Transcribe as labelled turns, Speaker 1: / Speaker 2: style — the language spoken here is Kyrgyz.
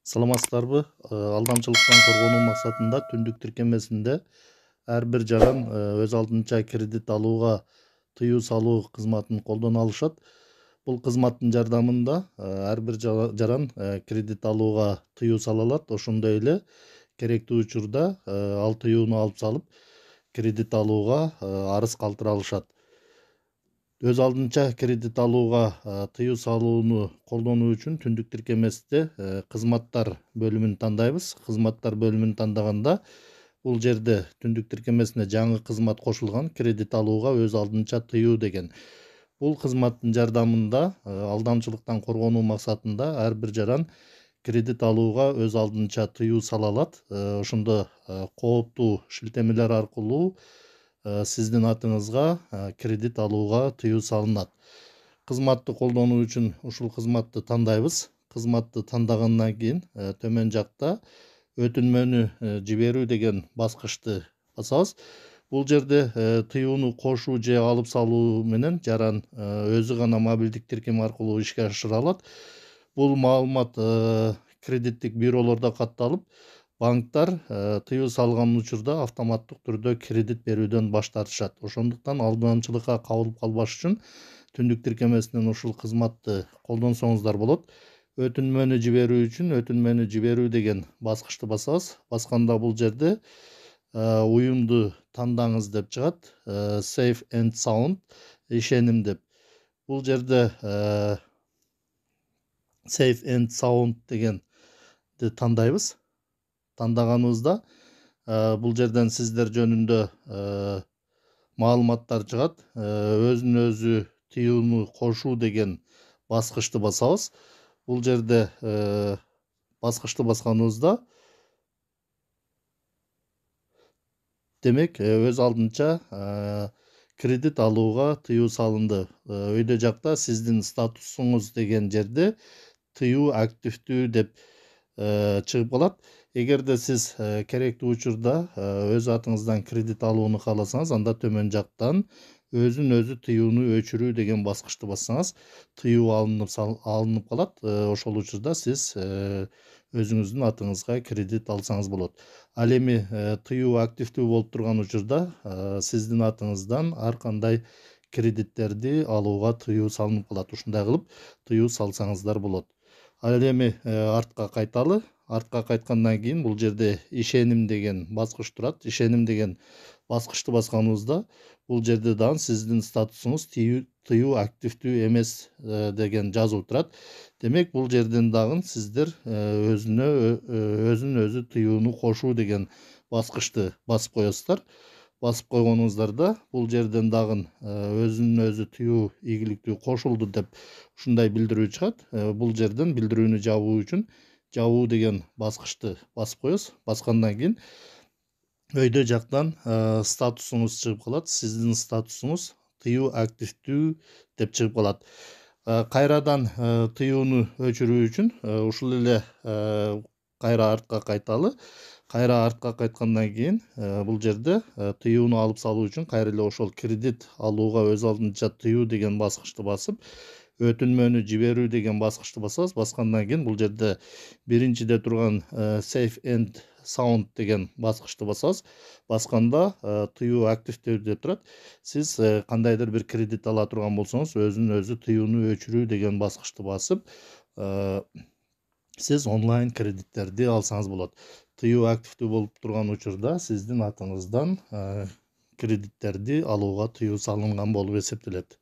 Speaker 1: Саламатсыздарбы? Алдамчылыктан коргонуу максатында түндүк тиркемесинде ар бир жаран өз алдынча кредит алууга тыюу салуу кызматын колдоно алышат. Бул кызматтын жардамында ар бир жаран кредит алууга тыюу сала алат. Ошондой эле керектүү учурда ал тыюуну алып салып кредит алууга арыз калтыра алышат. Өз алдынча кредит алууга тыюу салууну колдонуу үчүн түндүк тиркемесинде кызматтар бөлүмүн тандайбыз. Кызматтар бөлүмүн тандаганда бул жерде түндүк тиркемесине жаңы кызмат кошулган, кредит алууга өз алдынча тыюу деген. Бул кызматтын жардамында алдамчылыктан коргонуу максатында ар бир жаран кредит алууга өз алдынча тыюу сала алат. Ошондо кооптуу шилтемелер аркылуу сиздин атыңызга кредит алууга тыюу салынат. Кызматты колдонуу үчүн ушул кызматты тандайбыз. Кызматты тандагандан кийин төмөн жакта өтүнмөнү жиберүү деген баскычты басабыз. Бул жерде тыюуну кошуу же алып салуу менен жаран өзү гана мобилдик тиркем аркылуу ишке ашыра алат. Бул маалымат кредиттик бюролордо катталып, банктар тыюу салган учурда автоматтык түрдө кредит берүүдөн баш тартышат. Ошондуктан алдамчылыкка кабылып калбаш үчүн түндүк тиркемесинен ушул кызматты колдонсоңуздар болот. Өтүнмөнү жиберүү үчүн өтүнмөнү жиберүү деген баскычты басабыз. Басканда бул жерде уюмду тандаңыз деп чыгат. Safe and Sound, ишеним деп. Бул жерде Safe and Sound дегенди тандайбыз. Тандаганыбызда бул жерден сиздер жөнүндө маалыматтар чыгат. Өзүн өзү тыюуну кошуу деген баскычты басабыз. Бул жерде баскычты басканыбызда демек өз алдынча кредит алууга тыюу салынды. Өйдө жакта сиздин статусуңуз деген жерде тыюу активдүү деп чыгып калат. Эгерде сиз керектүү учурда өз атыңыздан кредит алууну кааласаңыз, анда төмөн жактан өзүн өзү тыюуну өчүрүү деген баскычты бассаңыз, тыюу алынып калат. Ошол учурда сиз өзүңүздүн атыңызга кредит алсаңыз болот. Ал эми тыюу активдүү болуп турган учурда сиздин атыңыздан ар кандай кредиттерди алууга тыюу салынып калат. Ушундай кылып тыюу салсаңыздар болот. Ал эми артка кайталы. Артка кайткандан кийин бул жерде ишеним деген баскыч турат. Ишеним деген баскычты басканыбызда бул жерде дагы сиздин статусуңуз тыюу активдүү эмес деген жазуу турат. Демек бул жерден дагы сиздер өзүн өзү тыюуну кошуу деген баскычты басып коесуздар. Басып койгонуңуздарда бул жерден дагы өзүн өзү тыюу ийгиликтүү кошулду деп ушундай билдирүү чыгат. Бул жерден билдирүүнү жабуу үчүн жабуу деген баскычты басып коесуз. Баскандан кийин өйдө жактан статусуңуз чыгып калат. Сиздин статусуңуз тыюу активдүү деп чыгып калат. Кайрадан тыюуну өчүрүү үчүн ушул эле кайра артка кайталы. Кайра артка кайткандан кийин бул жерде тыюуну алып салуу үчүн кайра эле ошол кредит алууга өз алдынча тыюу деген баскычты басып, өтүнмөнү жиберүү деген баскычты басабыз. Баскандан кийин бул жерде биринчиде турган Safe and Sound деген баскычты басабыз. Басканда тыюу активдүү деп турат. Сиз кандайдыр бир кредит ала турган болсоңуз, өзүн өзү тыюуну өчүрүү деген баскычты басып, сиз онлайн кредиттерди алсаңыз болот. Тыюу активдүү болуп турган учурда сиздин атыңыздан кредиттерди алууга тыюу салынган болуп эсептелет.